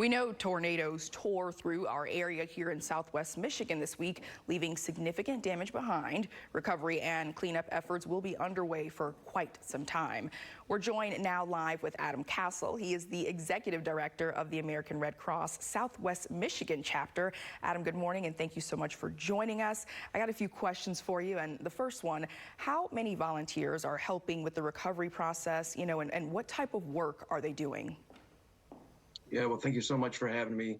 We know tornadoes tore through our area here in southwest Michigan this week, leaving significant damage behind. Recovery and cleanup efforts will be underway for quite some time. We're joined now live with Adam Castle. He is the executive director of the American Red Cross Southwest Michigan chapter. Adam, good morning, and thank you so much for joining us. I got a few questions for you, and the first one, how many volunteers are helping with the recovery process, and what type of work are they doing? Yeah, well, thank you so much for having me.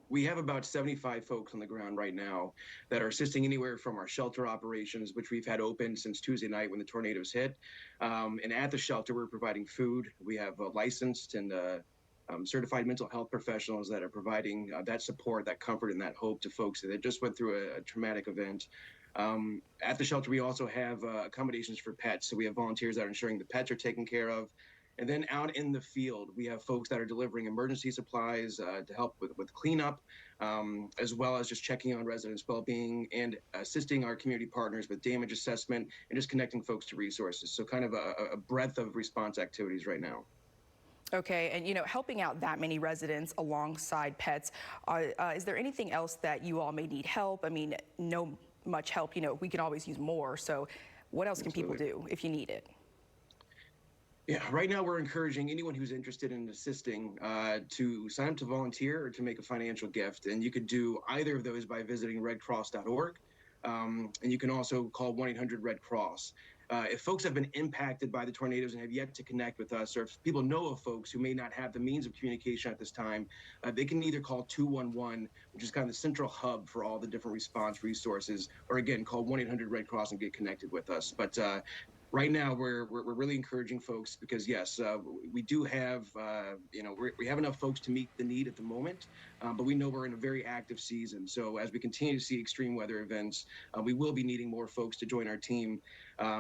We have about 75 folks on the ground right now that are assisting anywhere from our shelter operations, which we've had open since Tuesday night when the tornadoes hit. And at the shelter, we're providing food. We have licensed and certified mental health professionals that are providing that support, that comfort, and that hope to folks that just went through a traumatic event. At the shelter, we also have accommodations for pets. So we have volunteers that are ensuring the pets are taken care of. And then out in the field, we have folks that are delivering emergency supplies to help with cleanup, as well as just checking on residents' well-being and assisting our community partners with damage assessment and just connecting folks to resources. So kind of a breadth of response activities right now. Okay, and helping out that many residents alongside pets, is there anything else that you all may need help? I mean, no much help, we can always use more. So what else can people do if you need it? Yeah, right now we're encouraging anyone who's interested in assisting to sign up to volunteer or to make a financial gift. And you could do either of those by visiting redcross.org. And you can also call 1-800-RED-CROSS. If folks have been impacted by the tornadoes and have yet to connect with us, or if people know of folks who may not have the means of communication at this time, they can either call 211, which is kind of the central hub for all the different response resources, or again, call 1-800-RED-CROSS and get connected with us. But right now, we're really encouraging folks because yes, we do have we have enough folks to meet the need at the moment, but we know we're in a very active season. So as we continue to see extreme weather events, we will be needing more folks to join our team.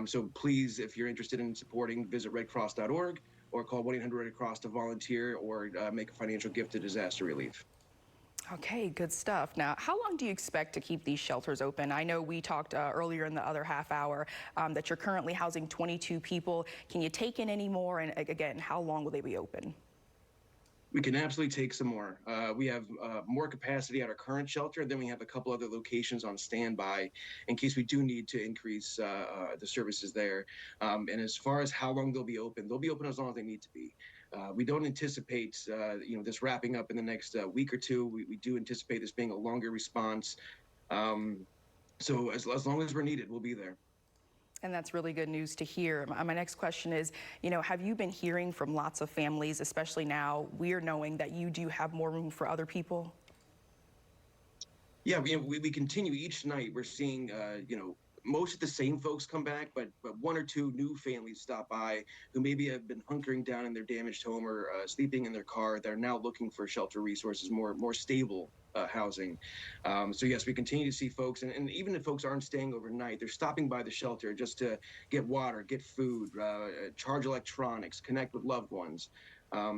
So please, if you're interested in supporting, visit redcross.org or call 1-800-RED-CROSS to volunteer or make a financial gift to disaster relief. Okay, good stuff. Now, how long do you expect to keep these shelters open? I know we talked earlier in the other half hour that you're currently housing 22 people. Can you take in any more? And again, how long will they be open? We can absolutely take some more. We have more capacity at our current shelter. Then we have a couple other locations on standby in case we do need to increase the services there. And as far as how long they'll be open as long as they need to be. We don't anticipate this wrapping up in the next week or two. We do anticipate this being a longer response. So as long as we're needed, we'll be there. And that's really good news to hear. My next question is, have you been hearing from lots of families, especially now we're knowing that you do have more room for other people? Yeah, we continue each night. We're seeing, most of the same folks come back, but one or two new families stop by who maybe have been hunkering down in their damaged home or sleeping in their car. They're now looking for shelter resources, more stable housing. So yes, we continue to see folks, and even if folks aren't staying overnight, they're stopping by the shelter just to get water, get food, charge electronics, connect with loved ones.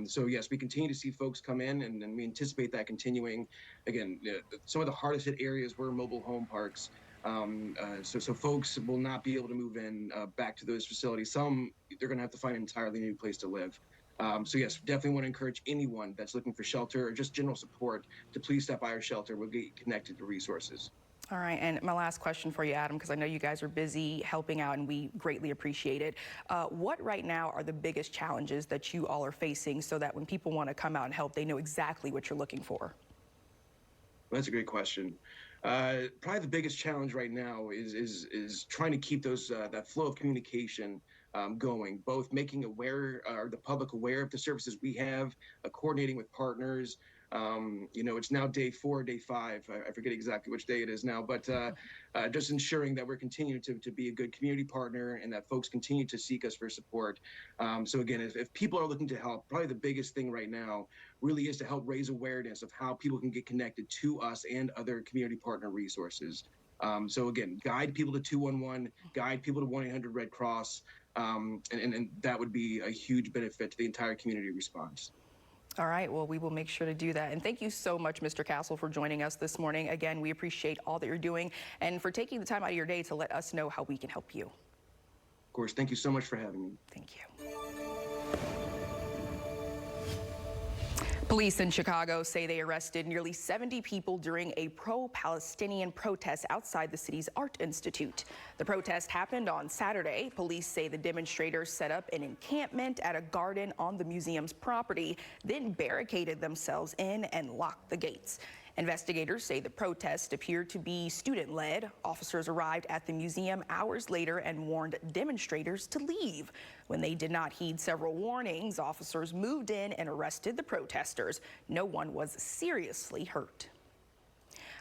So yes, we continue to see folks come in, and we anticipate that continuing. Again, some of the hardest hit areas were mobile home parks. So folks will not be able to move in back to those facilities. Some, they're going to have to find an entirely new place to live. So yes, definitely want to encourage anyone that's looking for shelter or just general support to please stop by our shelter. We'll get you connected to resources. All right, and my last question for you, Adam, because I know you guys are busy helping out and we greatly appreciate it. What right now are the biggest challenges that you all are facing so that when people want to come out and help, they know exactly what you're looking for? Well, that's a great question. Probably the biggest challenge right now is trying to keep that flow of communication going, both making the public aware of the services we have, coordinating with partners. It's now day 4, day 5. I forget exactly which day it is now, but just ensuring that we're continuing to be a good community partner and that folks continue to seek us for support. So again, if people are looking to help, probably the biggest thing right now really is to help raise awareness of how people can get connected to us and other community partner resources. So again, guide people to 211, guide people to 1-800-RED-CROSS, and that would be a huge benefit to the entire community response. All right, well, we will make sure to do that. And thank you so much, Mr. Castle, for joining us this morning. Again, we appreciate all that you're doing and for taking the time out of your day to let us know how we can help you. Of course, thank you so much for having me. Thank you. Police in Chicago say they arrested nearly 70 people during a pro-Palestinian protest outside the city's Art Institute. The protest happened on Saturday. Police say the demonstrators set up an encampment at a garden on the museum's property, then barricaded themselves in and locked the gates. Investigators say the protest appeared to be student-led. Officers arrived at the museum hours later and warned demonstrators to leave. When they did not heed several warnings, officers moved in and arrested the protesters. No one was seriously hurt.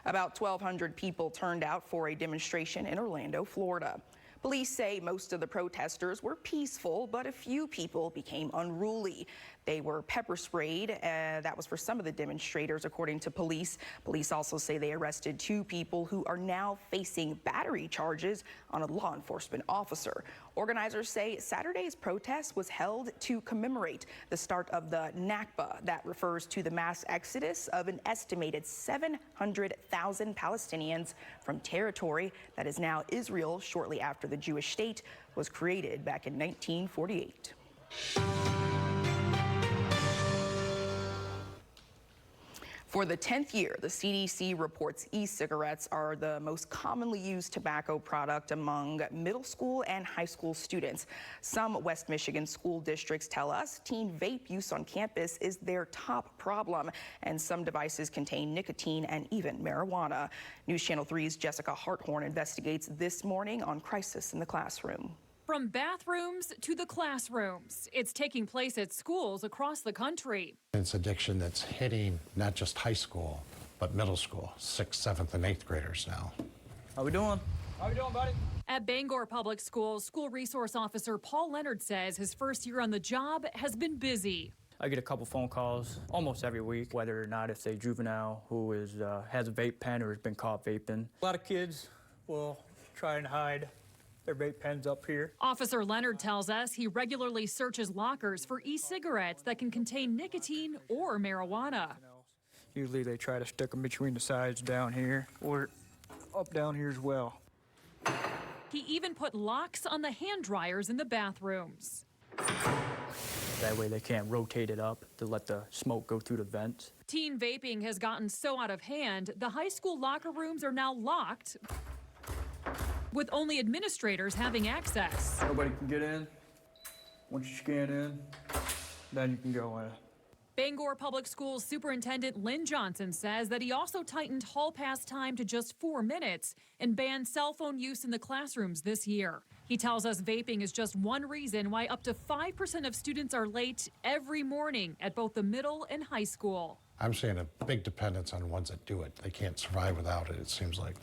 About 1,200 people turned out for a demonstration in Orlando, Florida. Police say most of the protesters were peaceful, but a few people became unruly. They were pepper sprayed. That was for some of the demonstrators, according to police. Police also say they arrested 2 people who are now facing battery charges on a law enforcement officer. Organizers say Saturday's protest was held to commemorate the start of the Nakba. That refers to the mass exodus of an estimated 700,000 Palestinians from territory that is now Israel shortly after the Jewish state was created back in 1948. For the 10th year, the CDC reports e-cigarettes are the most commonly used tobacco product among middle school and high school students. Some West Michigan school districts tell us teen vape use on campus is their top problem, and some devices contain nicotine and even marijuana. News Channel 3's Jessica Harthorn investigates this morning on Crisis in the Classroom. From bathrooms to the classrooms, it's taking place at schools across the country. It's addiction that's hitting not just high school, but middle school, 6th, 7th, and 8th graders now. How we doing? How we doing, buddy? At Bangor Public Schools, school resource officer Paul Leonard says his first year on the job has been busy. I get a couple phone calls almost every week, whether or not it's a juvenile who has a vape pen or has been caught vaping. A lot of kids will try and hide their vape pens up here. Officer Leonard tells us he regularly searches lockers for e-cigarettes that can contain nicotine or marijuana. Usually they try to stick them between the sides down here or up down here as well. He even put locks on the hand dryers in the bathrooms. That way they can't rotate it up to let the smoke go through the vents. Teen vaping has gotten so out of hand, the high school locker rooms are now locked, with only administrators having access. Nobody can get in. Once you scan in, then you can go in. Bangor Public Schools Superintendent Lynn Johnson says that he also tightened hall pass time to just 4 minutes and banned cell phone use in the classrooms this year. He tells us vaping is just one reason why up to 5% of students are late every morning at both the middle and high school. I'm seeing a big dependence on ones that do it. They can't survive without it, it seems like.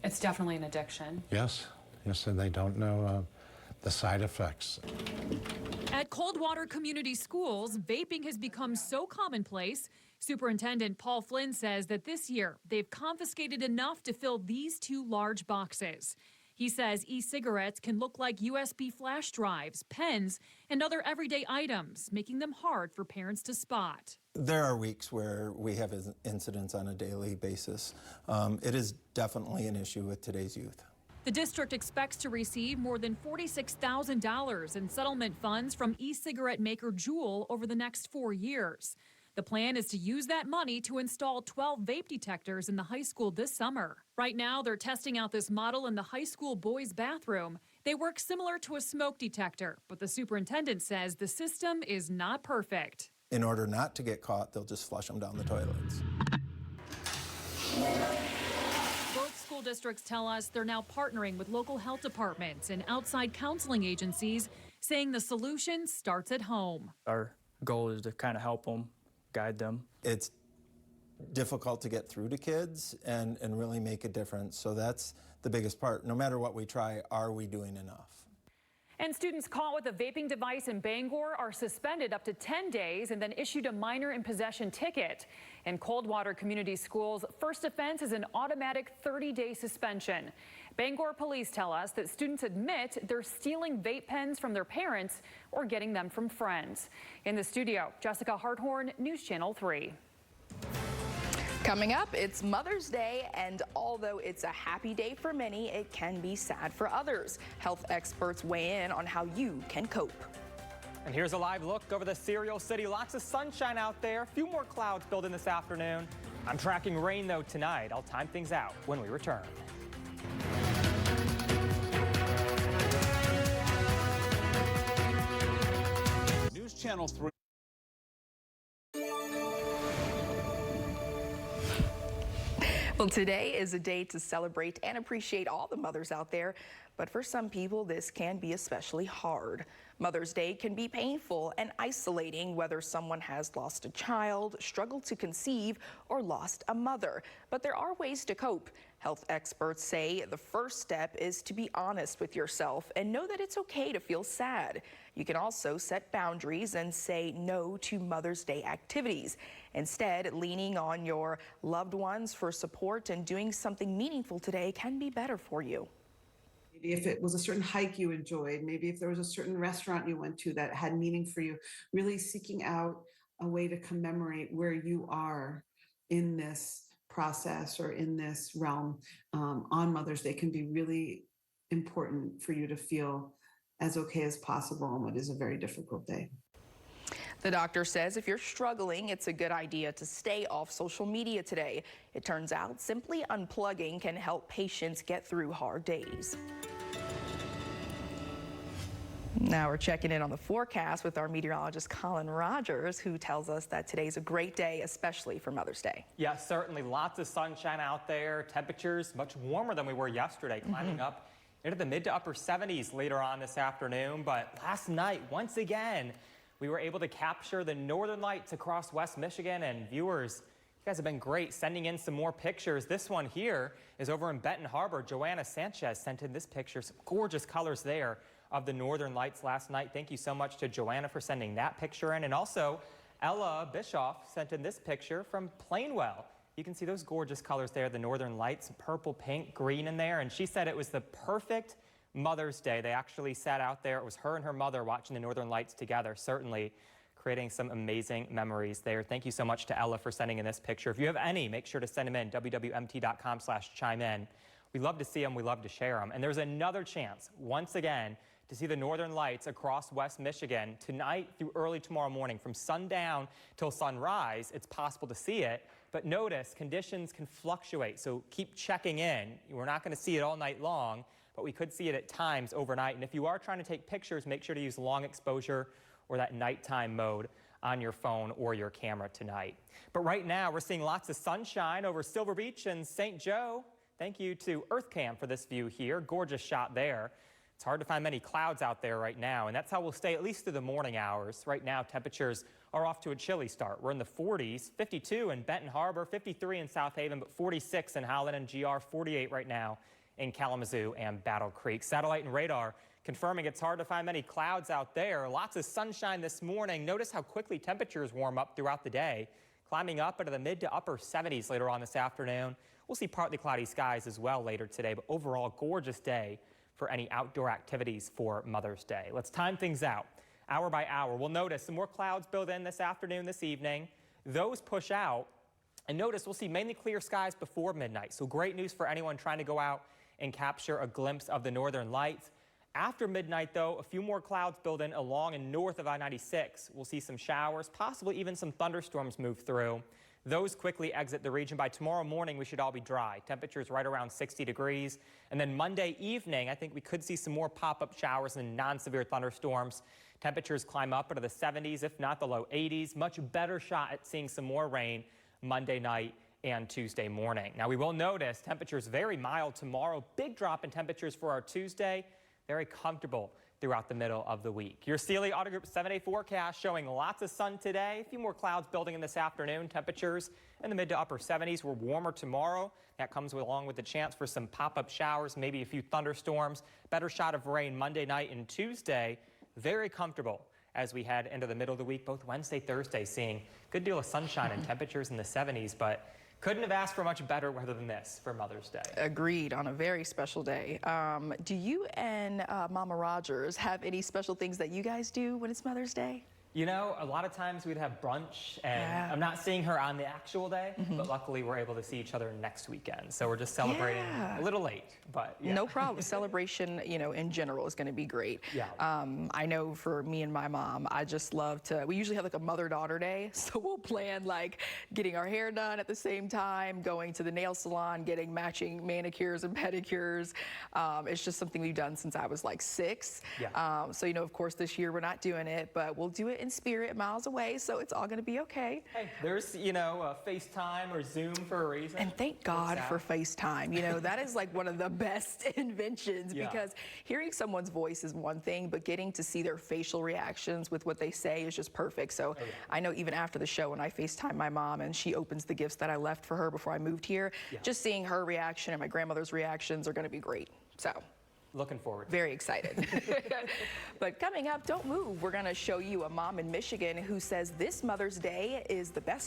It's definitely an addiction. Yes, and they don't know the side effects. At Coldwater Community Schools, vaping has become so commonplace. Superintendent Paul Flynn says that this year they've confiscated enough to fill these 2 large boxes. He says e-cigarettes can look like USB flash drives, pens, and other everyday items, making them hard for parents to spot. There are weeks where we have incidents on a daily basis. It is definitely an issue with today's youth. The district expects to receive more than $46,000 in settlement funds from e-cigarette maker Juul over the next 4 years. The plan is to use that money to install 12 vape detectors in the high school this summer. Right now, they're testing out this model in the high school boys' bathroom. They work similar to a smoke detector, but the superintendent says the system is not perfect. In order not to get caught, they'll just flush them down the toilets. Both school districts tell us they're now partnering with local health departments and outside counseling agencies, saying the solution starts at home. Our goal is to kind of help them, guide them. It's difficult to get through to kids and really make a difference. So that's the biggest part. No matter what we try, are we doing enough? And students caught with a vaping device in Bangor are suspended up to 10 days and then issued a minor in possession ticket. In Coldwater Community Schools, first offense is an automatic 30-day suspension. Bangor police tell us that students admit they're stealing vape pens from their parents or getting them from friends. In the studio, Jessica Harthorn, News Channel 3. Coming up, it's Mother's Day, and although it's a happy day for many, it can be sad for others. Health experts weigh in on how you can cope. And here's a live look over the Cereal City. Lots of sunshine out there. A few more clouds build in this afternoon. I'm tracking rain, though, tonight. I'll time things out when we return. News Channel 3. Well, today is a day to celebrate and appreciate all the mothers out there, but for some people, this can be especially hard. Mother's Day can be painful and isolating, whether someone has lost a child, struggled to conceive, or lost a mother. But there are ways to cope. Health experts say the first step is to be honest with yourself and know that it's okay to feel sad. You can also set boundaries and say no to Mother's Day activities. Instead, leaning on your loved ones for support and doing something meaningful today can be better for you. Maybe if it was a certain hike you enjoyed, maybe if there was a certain restaurant you went to that had meaning for you, really seeking out a way to commemorate where you are in this process or in this realm on Mother's Day can be really important for you to feel as okay as possible on what is a very difficult day. The doctor says if you're struggling, it's a good idea to stay off social media today. It turns out simply unplugging can help patients get through hard days. Now we're checking in on the forecast with our meteorologist Colin Rogers, who tells us that today's a great day, especially for Mother's Day. Yeah, certainly lots of sunshine out there. Temperatures much warmer than we were yesterday, climbing up into the mid to upper 70s later on this afternoon. But last night, once again, we were able to capture the northern lights across West Michigan. And viewers, you guys have been great sending in some more pictures. This one here is over in Benton Harbor. Joanna Sanchez sent in this picture, some gorgeous colors there of the northern lights last night. Thank you so much to Joanna for sending that picture in. And also, Ella Bischoff sent in this picture from Plainwell. You can see those gorgeous colors there, the northern lights, purple, pink, green in there. And she said it was the perfect Mother's Day. They actually sat out there. It was her and her mother watching the northern lights together, certainly creating some amazing memories there. Thank you so much to Ella for sending in this picture. If you have any, make sure to send them in, wwmt.com/chime in. We love to see them. We love to share them. And there's another chance, once again, to see the northern lights across West Michigan tonight through early tomorrow morning. From sundown till sunrise, it's possible to see it. But notice, conditions can fluctuate, so keep checking in. We're not going to see it all night long, but we could see it at times overnight. And if you are trying to take pictures, make sure to use long exposure or that nighttime mode on your phone or your camera tonight. But right now, we're seeing lots of sunshine over Silver Beach and St. Joe. Thank you to EarthCam for this view here. Gorgeous shot there. It's hard to find many clouds out there right now, and that's how we'll stay at least through the morning hours. Right now, temperatures are off to a chilly start. We're in the 40s, 52 in Benton Harbor, 53 in South Haven, but 46 in Howland and GR, 48 right now in Kalamazoo and Battle Creek. Satellite and radar confirming it's hard to find many clouds out there. Lots of sunshine this morning. Notice how quickly temperatures warm up throughout the day, climbing up into the mid to upper 70s later on this afternoon. We'll see partly cloudy skies as well later today, but overall gorgeous day for any outdoor activities for Mother's Day. Let's time things out hour by hour. We'll notice some more clouds build in this afternoon, this evening. Those push out, and notice we'll see mainly clear skies before midnight. So great news for anyone trying to go out and capture a glimpse of the northern lights. After midnight, though, a few more clouds build in along and north of I-96. We'll see some showers, possibly even some thunderstorms move through. Those quickly exit the region. By tomorrow morning, we should all be dry. Temperatures right around 60 degrees. And then Monday evening, I think we could see some more pop-up showers and non-severe thunderstorms. Temperatures climb up into the 70s, if not the low 80s. Much better shot at seeing some more rain Monday night and Tuesday morning. Now, we will notice temperatures very mild tomorrow. Big drop in temperatures for our Tuesday. Very comfortable throughout the middle of the week. Your Sealy Auto Group 7-day forecast showing lots of sun today. A few more clouds building in this afternoon. Temperatures in the mid to upper 70s. We're warmer tomorrow. That comes along with the chance for some pop-up showers, maybe a few thunderstorms. Better shot of rain Monday night and Tuesday. Very comfortable as we head into the middle of the week, both Wednesday, Thursday, seeing a good deal of sunshine and temperatures in the 70s, but couldn't have asked for much better weather than this for Mother's Day. Agreed, on a very special day. Do you and Mama Rogers have any special things that you guys do when it's Mother's Day? You know, a lot of times we'd have brunch, and Yeah. I'm not seeing her on the actual day, but luckily we're able to see each other next weekend. So we're just celebrating Yeah. a little late, but yeah. No problem. Celebration, you know, in general is going to be great. Yeah. I know for me and my mom, I just love to, we usually have like a mother-daughter day. So we'll plan like getting our hair done at the same time, going to the nail salon, getting matching manicures and pedicures. It's just something we've done since I was like 6. Yeah. So, you know, of course, this year we're not doing it, but we'll do it in spirit miles away. So it's all going to be okay. Hey, there's, you know, FaceTime or Zoom for a reason. And thank God Works for out. FaceTime. You know, that is like one of the best inventions Yeah. because hearing someone's voice is one thing, but getting to see their facial reactions with what they say is just perfect. So yeah. I know even after the show, when I FaceTime my mom and she opens the gifts that I left for her before I moved here, Yeah. just seeing her reaction and my grandmother's reactions are going to be great. So Looking forward. very excited. But coming up, don't move. We're going to show you a mom in Michigan who says this Mother's Day is the best